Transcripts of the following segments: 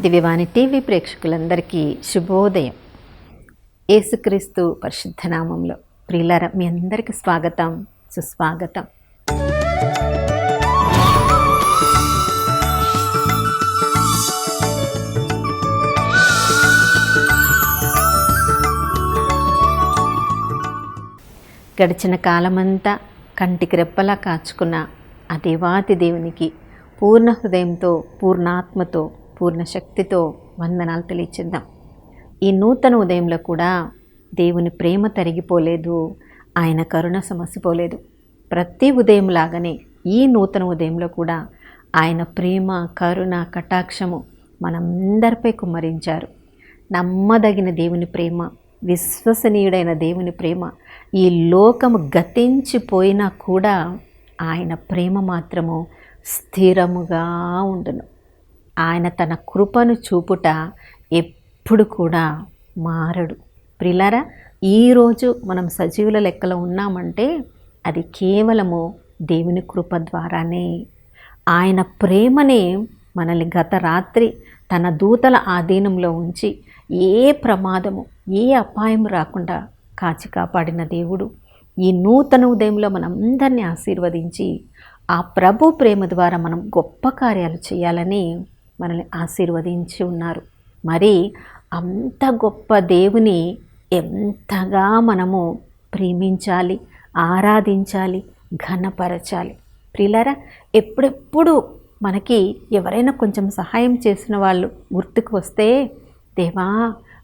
దివ్యవాణి TV ప్రేక్షకులందరికీ శుభోదయం. యేసుక్రీస్తు పరిశుద్ధ నామంలో ప్రియులారా, మీ అందరికీ స్వాగతం, సుస్వాగతం. గడిచిన కాలమంతా కంటికి రెప్పలా కాచుకున్న ఆ దేవాతి దేవునికి పూర్ణ హృదయంతో, పూర్ణాత్మతో, పూర్ణ శక్తితో వందనాలు తెలియచేద్దాం. ఈ నూతన ఉదయంలో కూడా దేవుని ప్రేమ తరిగిపోలేదు, ఆయన కరుణ సమసిపోలేదు. ప్రతి ఉదయం లాగానే ఈ నూతన ఉదయంలో కూడా ఆయన ప్రేమ, కరుణ, కటాక్షము మనందరిపై కుమ్మరించారు. నమ్మదగిన దేవుని ప్రేమ, విశ్వసనీయుడైన దేవుని ప్రేమ, ఈ లోకము గతించిపోయినా కూడా ఆయన ప్రేమ మాత్రము స్థిరముగా ఉండును. ఆయన తన కృపను చూపుట ఎప్పుడు కూడా మారడు. ప్రియులారా, ఈరోజు మనం సజీవుల లెక్కలో ఉన్నామంటే అది కేవలము దేవుని కృప ద్వారానే. ఆయన ప్రేమనే మనల్ని గత రాత్రి తన దూతల ఆధీనంలో ఉంచి ఏ ప్రమాదము, ఏ అపాయం రాకుండా కాచి కాపాడిన దేవుడు ఈ నూతన ఉదయంలో మనందరినీ ఆశీర్వదించి ఆ ప్రభు ప్రేమ ద్వారా మనం గొప్ప కార్యాలు చేయాలని మనల్ని ఆశీర్వదించి ఉన్నారు. మరి అంత గొప్ప దేవుని ఎంతగా మనము ప్రేమించాలి, ఆరాధించాలి, ఘనపరచాలి. ప్రియులారా, ఎప్పుడెప్పుడు మనకి ఎవరైనా కొంచెం సహాయం చేసిన వాళ్ళు గుర్తుకు వస్తే, దేవా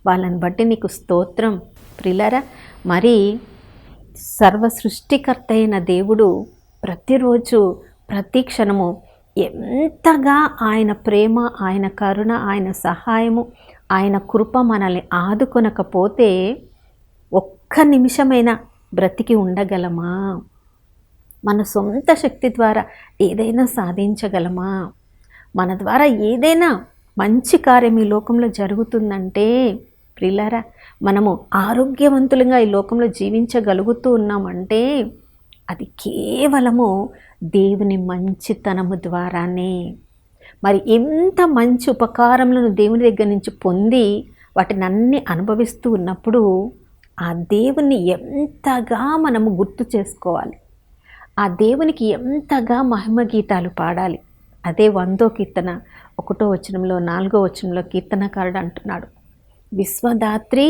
వాళ్ళని బట్టి నీకు స్తోత్రం. ప్రియులారా, మరి సర్వ సృష్టికర్త అయిన దేవుడు ప్రతిరోజు ప్రతి క్షణము ఎంతగా ఆయన ప్రేమ, ఆయన కరుణ, ఆయన సహాయము, ఆయన కృప మనల్ని ఆదుకొనకపోతే ఒక్క నిమిషమైనా బ్రతికి ఉండగలమా? మన సొంత శక్తి ద్వారా ఏదైనా సాధించగలమా? మన ద్వారా ఏదైనా మంచి కార్యం ఈ లోకంలో జరుగుతుందంటే, ప్రియులారా, మనము ఆరోగ్యవంతులుగా ఈ లోకంలో జీవించగలుగుతూ ఉన్నామంటే అది కేవలము దేవుని మంచితనము ద్వారానే. మరి ఎంత మంచి ఉపకారములను దేవుని దగ్గర నుంచి పొంది వాటిని అన్నీ అనుభవిస్తూ ఉన్నప్పుడు ఆ దేవుని ఎంతగా మనము గుర్తు చేసుకోవాలి, ఆ దేవునికి ఎంతగా మహిమ గీతాలు పాడాలి. అదే 100వ కీర్తన 1వ వచనంలో 4వ వచనంలో కీర్తనకారుడు అంటున్నాడు, విశ్వదాత్రి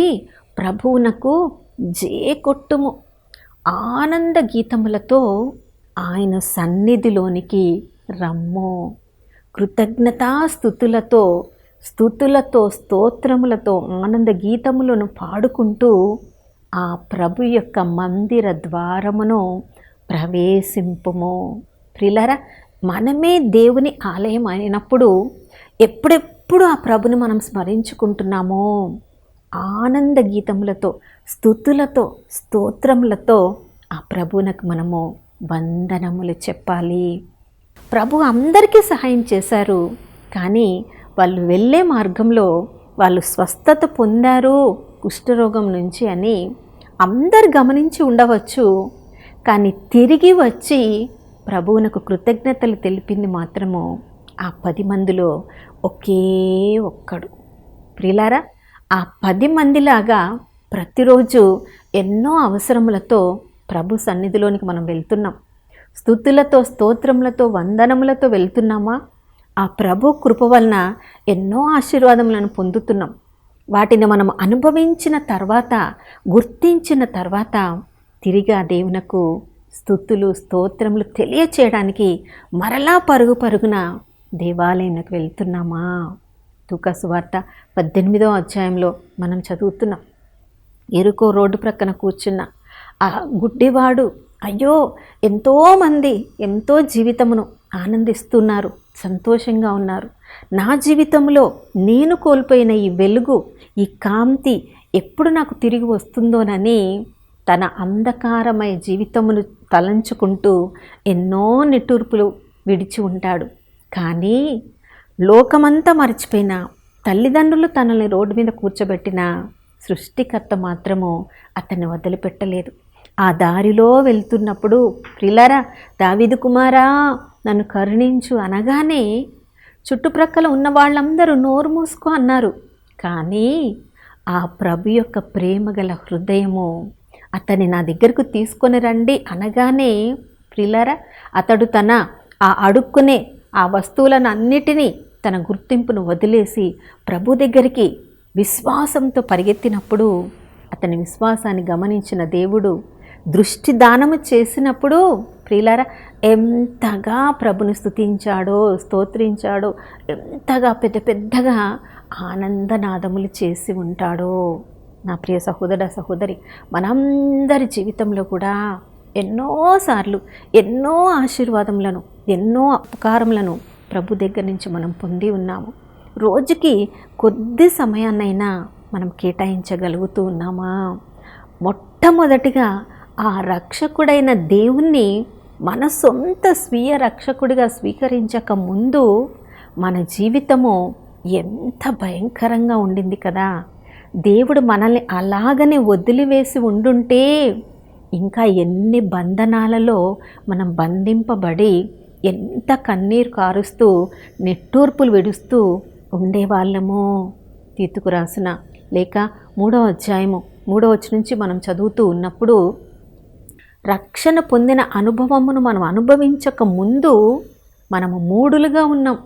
ప్రభువునకు జేకొట్టుము, ఆనంద గీతములతో ఆయన సన్నిధిలోనికి రమ్ము, కృతజ్ఞతాస్థుతులతో, స్తోత్రములతో ఆనంద గీతములను పాడుకుంటూ ఆ ప్రభు యొక్క మందిర ద్వారమును ప్రవేశింపుము. ప్రియులారా, మనమే దేవుని ఆలయం అయినప్పుడు ఎప్పుడెప్పుడు ఆ ప్రభుని మనం స్మరించుకుంటున్నామో ఆనంద గీతములతో, స్తుతులతో, స్తోత్రములతో ఆ ప్రభువునకు మనము వందనములు చెప్పాలి. ప్రభు అందరికీ సహాయం చేశారు, కానీ వాళ్ళు వెళ్ళే మార్గంలో వాళ్ళు స్వస్థత పొందారు కుష్ఠరోగం నుంచి అని అందరు గమనించి ఉండవచ్చు. కానీ తిరిగి వచ్చి ప్రభువునకు కృతజ్ఞతలు తెలిపింది మాత్రము ఆ 10 మందిలో ఒకే ఒక్కడు. ప్రియులారా, ఆ 10 మందిలాగా ప్రతిరోజు ఎన్నో అవసరములతో ప్రభు సన్నిధిలోనికి మనం వెళ్తున్నాం. స్తుతులతో, స్తోత్రములతో, వందనములతో వెళ్తున్నామా? ఆ ప్రభు కృప వలన ఎన్నో ఆశీర్వాదములను పొందుతున్నాం. వాటిని మనం అనుభవించిన తర్వాత, గుర్తించిన తర్వాత తిరిగి ఆ దేవునకు స్తుతులు, స్తోత్రములు తెలియచేయడానికి మరలా పరుగున దేవాలయంలోకి వెళ్తున్నామా? లూకా సువార్త 18వ అధ్యాయంలో మనం చదువుతున్నాం. ఎరుకో రోడ్డు ప్రక్కన కూర్చున్న ఆ గుడ్డివాడు, అయ్యో ఎంతోమంది ఎంతో జీవితమును ఆనందిస్తున్నారు, సంతోషంగా ఉన్నారు, నా జీవితంలో నేను కోల్పోయిన ఈ వెలుగు, ఈ కాంతి ఎప్పుడు నాకు తిరిగి వస్తుందోనని తన అంధకారమయ జీవితమును తలంచుకుంటూ ఎన్నో నిట్టూర్పులు విడిచి ఉంటాడు. కానీ లోకమంతా మర్చిపోయిన, తల్లిదండ్రులు తనని రోడ్డు మీద కూర్చోబెట్టిన సృష్టికర్త మాత్రము అతన్ని వదిలిపెట్టలేదు. ఆ దారిలో వెళ్తున్నప్పుడు, ప్రియులారా, దావీదు కుమారా నన్ను కరుణించు అనగానే చుట్టుప్రక్కల ఉన్న వాళ్ళందరూ నోరు మూసుకో అన్నారు. కానీ ఆ ప్రభు యొక్క ప్రేమగల హృదయము, అతన్ని నా దగ్గరకు తీసుకొని రండి అనగానే ప్రియులారా, అతడు తన ఆ అడుక్కునే ఆ వస్తువులను అన్నిటినీ తన గుర్తింపును వదిలేసి ప్రభు దగ్గరికి విశ్వాసంతో పరిగెత్తినప్పుడు, అతని విశ్వాసాన్ని గమనించిన దేవుడు దృష్టి దానము చేసినప్పుడు ప్రియులారా, ఎంతగా ప్రభుని స్తుతించాడో, స్తోత్రించాడో, ఎంతగా పెద్ద పెద్దగా ఆనందనాదములు చేసి ఉంటాడో. నా ప్రియ సహోదర సహోదరి, మనందరి జీవితంలో కూడా ఎన్నోసార్లు ఎన్నో ఆశీర్వాదములను, ఎన్నో ఉపకారములను ప్రభు దగ్గర నుంచి మనం పొంది ఉన్నాము. రోజుకి కొద్ది సమయాన్నైనా మనం కేటాయించగలుగుతూ ఉన్నామా? మొట్టమొదటిగా ఆ రక్షకుడైన దేవుణ్ణి మన సొంత స్వీయ రక్షకుడిగా స్వీకరించక ముందు మన జీవితము ఎంత భయంకరంగా ఉండింది కదా. దేవుడు మనల్ని అలాగనే వదిలివేసి ఉండుంటే ఇంకా ఎన్ని బంధనాలలో మనం బంధింపబడి ఎంత కన్నీరు కారుస్తూ నిట్టూర్పులు విడుస్తూ ఉండేవాళ్ళము. తీతుకు రాసిన లేక 3వ అధ్యాయము 3వ వచనం నుంచి మనం చదువుతూ ఉన్నప్పుడు, రక్షణ పొందిన అనుభవమును మనం అనుభవించక ముందు మనము మూఢులుగా ఉన్నాం,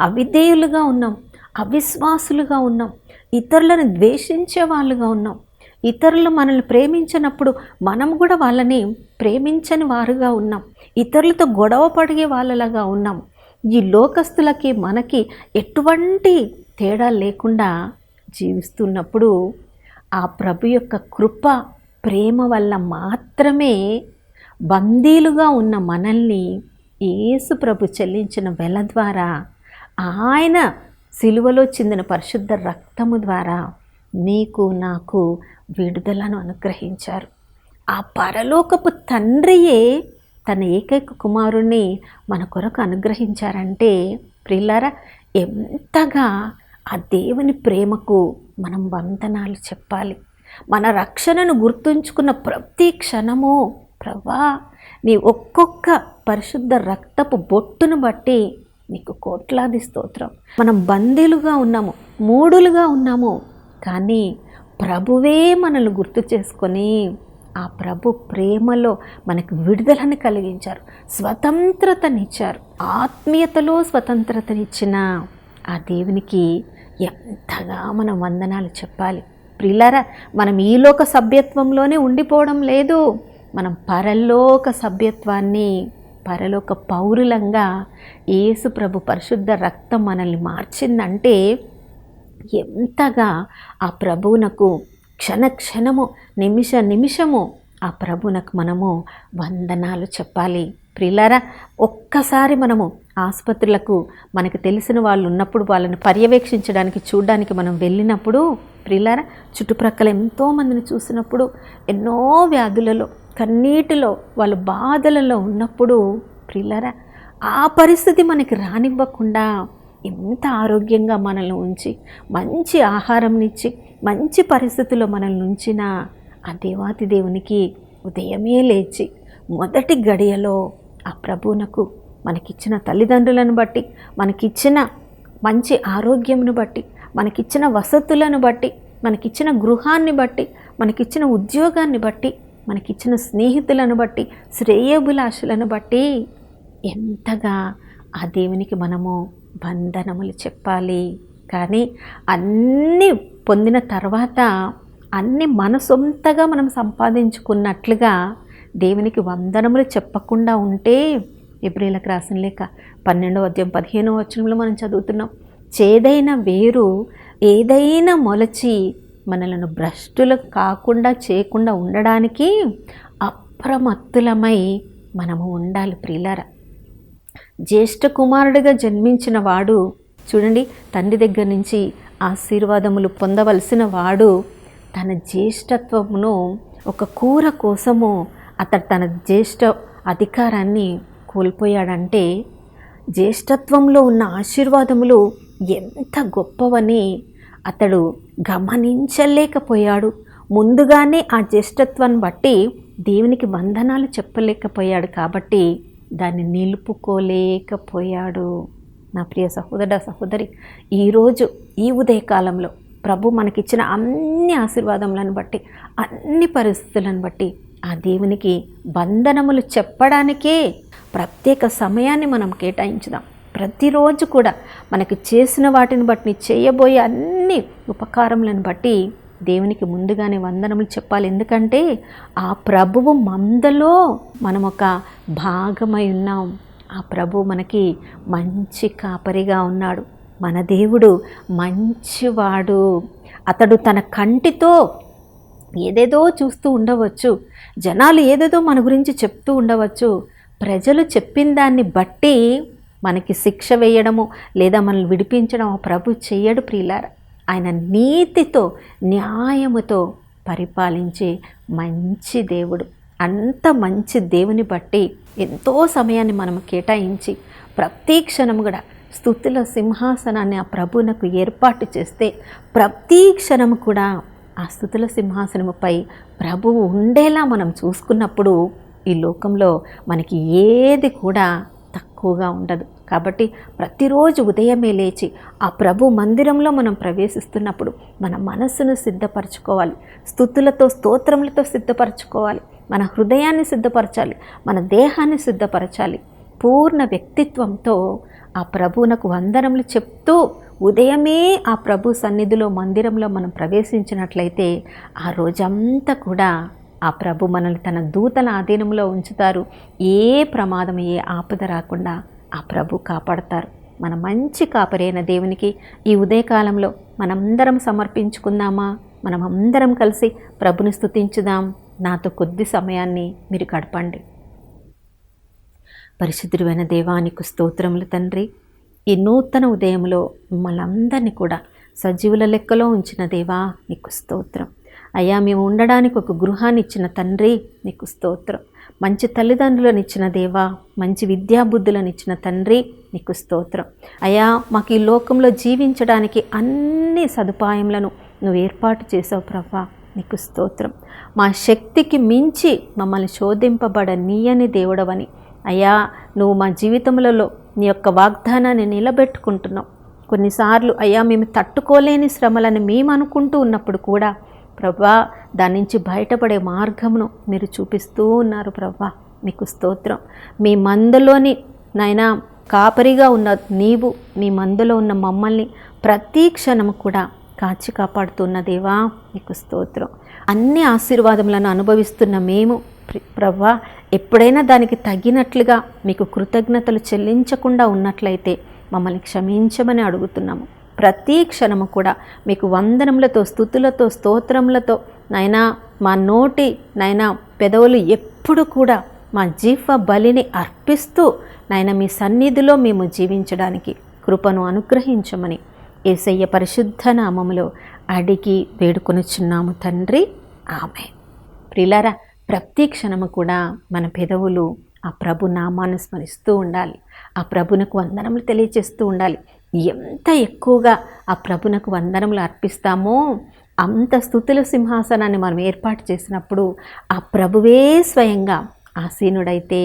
అవిధేయులుగా ఉన్నాం, అవిశ్వాసులుగా ఉన్నాం, ఇతరులను ద్వేషించే వాళ్ళుగా ఉన్నాం. ఇతరులు మనల్ని ప్రేమించినప్పుడు మనం కూడా వాళ్ళని ప్రేమించని వారుగా ఉన్నాం. ఇతరులతో గొడవ పడిగే వాళ్ళలాగా ఉన్నాం. ఈ లోకస్తులకి మనకి ఎటువంటి తేడా లేకుండా జీవిస్తున్నప్పుడు ఆ ప్రభు యొక్క కృప, ప్రేమ వల్ల మాత్రమే బందీలుగా ఉన్న మనల్ని యేసు ప్రభు చెల్లించిన వెల ద్వారా, ఆయన సిలువలో చిందిన పరిశుద్ధ రక్తము ద్వారా నీకు నాకు విడుదలను అనుగ్రహించారు. ఆ పరలోకపు తండ్రియే తన ఏకైక కుమారుణ్ణి మన కొరకు అనుగ్రహించారంటే ప్రియులారా, ఎంతగా ఆ దేవుని ప్రేమకు మనం వందనాలు చెప్పాలి. మన రక్షణను గుర్తుంచుకున్న ప్రతి క్షణము, ప్రభా నీ ఒక్కొక్క పరిశుద్ధ రక్తపు బొట్టును బట్టి నీకు కోట్లాది స్తోత్రం. మనం బందీలుగా ఉన్నాము, మూఢులుగా ఉన్నాము, కానీ ప్రభువే మనల్ని గుర్తు చేసుకొని ఆ ప్రభు ప్రేమలో మనకు విడుదలను కలిగించారు, స్వతంత్రతనిచ్చారు. ఆత్మీయతలో స్వతంత్రతనిచ్చిన ఆ దేవునికి ఎంతగా మనం వందనాలు చెప్పాలి. ప్రియులారా, మనం ఈ లోక సభ్యత్వంలోనే ఉండిపోవడం లేదు. మనం పరలోక సభ్యత్వాన్ని, పరలోక పౌరులంగా యేసు ప్రభు పరిశుద్ధ రక్తం మనల్ని మార్చిందంటే ఎంతగా ఆ ప్రభువునకు క్షణక్షణము, నిమిష నిమిషము ఆ ప్రభువునకు మనము వందనాలు చెప్పాలి. ప్రియులారా, ఒక్కసారి మనము ఆసుపత్రులకు మనకు తెలిసిన వాళ్ళు ఉన్నప్పుడు వాళ్ళని పర్యవేక్షించడానికి, చూడడానికి మనం వెళ్ళినప్పుడు ప్రియులారా, చుట్టుప్రక్కల ఎంతోమందిని చూసినప్పుడు ఎన్నో వ్యాధులలో, కన్నీటిలో, వాళ్ళు బాధలలో ఉన్నప్పుడు ప్రియులారా, ఆ పరిస్థితి మనకి రానివ్వకుండా ఎంత ఆరోగ్యంగా మనల్ని ఉంచి, మంచి ఆహారంనిచ్చి, మంచి పరిస్థితుల్లో మనల్ని ఉంచిన ఆ దేవాతి దేవునికి ఉదయమే లేచి మొదటి గడియలో ఆ ప్రభువునకు మనకిచ్చిన తల్లిదండ్రులను బట్టి, మనకిచ్చిన మంచి ఆరోగ్యమును బట్టి, మనకిచ్చిన వసతులను బట్టి, మనకిచ్చిన గృహాన్ని బట్టి, మనకిచ్చిన ఉద్యోగాన్ని బట్టి, మనకిచ్చిన స్నేహితులను బట్టి, శ్రేయోభిలాషులను బట్టి ఎంతగా ఆ దేవునికి మనము వందనములు చెప్పాలి. కానీ అన్నీ పొందిన తర్వాత అన్నీ మన సొంతగా మనం సంపాదించుకున్నట్లుగా దేవునికి వందనములు చెప్పకుండా ఉంటే, ఎబ్రీయులకు రాసిన లేఖ 12వ అధ్యాయం 15వ వచనంలో మనం చదువుతున్నాం, చేదైన వేరు ఏదైనా మొలచి మనలను భ్రష్టులు కాకుండా చేయకుండా ఉండడానికి అప్రమత్తులమై మనము ఉండాలి. ప్రియులారా, జ్యేష్ఠ కుమారుడిగా జన్మించిన వాడు చూడండి, తండ్రి దగ్గర నుంచి ఆశీర్వాదములు పొందవలసిన వాడు తన జ్యేష్ఠత్వమును ఒక కూర కోసము అతడు తన జ్యేష్ఠ అధికారాన్ని కోల్పోయాడంటే, జ్యేష్ఠత్వంలో ఉన్న ఆశీర్వాదములు ఎంత గొప్పవని అతడు గమనించలేకపోయాడు. ముందుగానే ఆ జ్యేష్ఠత్వాన్ని బట్టి దేవునికి వందనాలు చెప్పలేకపోయాడు, కాబట్టి దాన్ని నిలుపుకోలేకపోయాడు. నా ప్రియ సహోదర సహోదరి, ఈరోజు ఈ ఉదయకాలంలో ప్రభు మనకిచ్చిన అన్ని ఆశీర్వాదములను బట్టి, అన్ని పరిస్థితులను బట్టి ఆ దేవునికి వందనములు చెప్పడానికే ప్రత్యేక సమయాన్ని మనం కేటాయించుదాం. ప్రతిరోజు కూడా మనకి చేసిన వాటిని బట్టి, చేయబోయే అన్ని ఉపకారములను బట్టి దేవునికి ముందుగానే వందనములు చెప్పాలి. ఎందుకంటే ఆ ప్రభువు మందలో మనం ఒక భాగమై ఉన్నాం. ఆ ప్రభు మనకి మంచి కాపరిగా ఉన్నాడు. మన దేవుడు మంచివాడు. అతడు తన కంటితో ఏదేదో చూస్తూ ఉండవచ్చు, జనాలు ఏదేదో మన గురించి చెప్తూ ఉండవచ్చు. ప్రజలు చెప్పిన దాన్ని బట్టి మనకి శిక్ష వేయడము లేదా మనల్ని విడిపించడం ఆ ప్రభు చెయ్యడు ప్రియులారా. ఆయన నీతితో, న్యాయముతో పరిపాలించే మంచి దేవుడు. అంత మంచి దేవుని బట్టి ఎంతో సమయాన్ని మనం కేటాయించి ప్రతి క్షణం కూడా స్తుతుల సింహాసనాన్ని ఆ ప్రభువునకు ఏర్పాటు చేస్తే ప్రతి క్షణము కూడా ఆ స్తుతుల సింహాసనముపై ప్రభువు ఉండేలా మనం చూసుకున్నప్పుడు ఈ లోకంలో మనకి ఏది కూడా తక్కువగా ఉండదు. కాబట్టి ప్రతిరోజు ఉదయమే లేచి ఆ ప్రభు మందిరంలో మనం ప్రవేశిస్తున్నప్పుడు మన మనస్సును సిద్ధపరచుకోవాలి, స్తుతులతో స్తోత్రములతో సిద్ధపరచుకోవాలి, మన హృదయాన్ని సిద్ధపరచాలి, మన దేహాన్ని సిద్ధపరచాలి. పూర్ణ వ్యక్తిత్వంతో ఆ ప్రభువునకు వందనములు చెప్తూ ఉదయమే ఆ ప్రభు సన్నిధిలో మందిరంలో మనం ప్రవేశించినట్లయితే ఆ రోజంతా కూడా ఆ ప్రభు మనల్ని తన దూతల ఆధీనంలో ఉంచుతారు. ఏ ప్రమాదం, ఏ ఆపద రాకుండా ఆ ప్రభు కాపాడతారు. మన మంచి కాపరైన దేవునికి ఈ ఉదయకాలంలో మనందరం సమర్పించుకుందామా? మనం అందరం కలిసి ప్రభుని స్తుతించుదాం. నాతో కొద్ది సమయాన్ని మీరు గడపండి. పరిశుద్ధుడైన దేవానికి స్తోత్రములు తండ్రి. ఈ నూతన ఉదయంలో మనందరినీ కూడా సజీవుల లెక్కలో ఉంచిన దేవా నీకు స్తోత్రం. అయ్యా, మేము ఉండడానికి ఒక గృహాన్ని ఇచ్చిన తండ్రి నీకు స్తోత్రం. మంచి తల్లిదండ్రులను ఇచ్చిన దేవా, మంచి విద్యాబుద్ధులను ఇచ్చిన తండ్రి నీకు స్తోత్రం. అయ్యా, మాకు ఈ లోకంలో జీవించడానికి అన్ని సదుపాయములను నువ్వు ఏర్పాటు చేసావు ప్రభా, నీకు స్తోత్రం. మా శక్తికి మించి మమ్మల్ని శోధింపబడనీయని దేవుడవని అయ్యా, నువ్వు మా జీవితములలో నీ యొక్క వాగ్దానాన్ని నిలబెట్టుకుంటున్నావు. కొన్నిసార్లు అయ్యా మేము తట్టుకోలేని శ్రమలని మేము అనుకుంటూ ఉన్నప్పుడు కూడా ప్రభా దాని నుంచి బయటపడే మార్గమును మీరు చూపిస్తూ ఉన్నారు ప్రభా, మీకు స్తోత్రం. మీ మందలోని నాయనా కాపరిగా ఉన్న నీవు, నీ మందలో ఉన్న మమ్మల్ని ప్రతి క్షణము కూడా కాచి కాపాడుతున్న దేవా నీకు స్తోత్రం. అన్ని ఆశీర్వాదములను అనుభవిస్తున్న మేము ప్రభా ఎప్పుడైనా దానికి తగినట్లుగా మీకు కృతజ్ఞతలు చెల్లించకుండా ఉన్నట్లయితే మమ్మల్ని క్షమించమని అడుగుతున్నాము. ప్రతి క్షణము కూడా మీకు వందనములతో, స్తుతులతో, స్తోత్రములతో నాయనా మా నోటి నాయనా పెదవులు ఎప్పుడు కూడా మా జీవ బలిని అర్పిస్తూ నాయనా మీ సన్నిధిలో మేము జీవించడానికి కృపను అనుగ్రహించమని యేసయ్య పరిశుద్ధ నామములో అడిగి వేడుకొనుచున్నాము తండ్రి, ఆమేన్. ప్రియులారా, ప్రతి క్షణము కూడా మన పెదవులు ఆ ప్రభు నామాన్ని స్మరిస్తూ ఉండాలి. ఆ ప్రభునకు వందనములు తెలియజేస్తూ ఉండాలి. ఎంత ఎక్కువగా ఆ ప్రభునకు వందనములు అర్పిస్తామో అంత స్తుతుల సింహాసనాన్ని మనం ఏర్పాటు చేసినప్పుడు ఆ ప్రభువే స్వయంగా ఆసీనుడైతే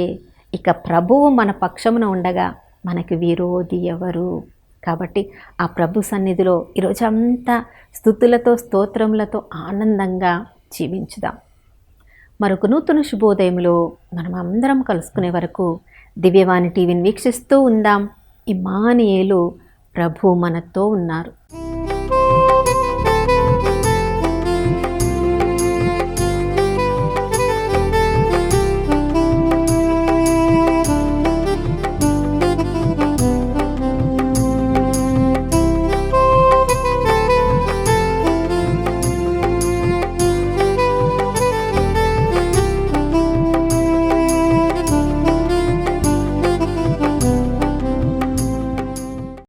ఇక ప్రభువు మన పక్షమున ఉండగా మనకి విరోధి ఎవరు? కాబట్టి ఆ ప్రభు సన్నిధిలో ఈరోజు అంతా స్తుతులతో, స్తోత్రములతో ఆనందంగా జీవించుదాం. మరొక నూతన శుభోదయంలో మనం అందరం కలుసుకునే వరకు దివ్యవాణి టీవీని వీక్షిస్తూ ఉందాం. ఇమ్మానుయేలు ప్రభు మనతో ఉన్నారు.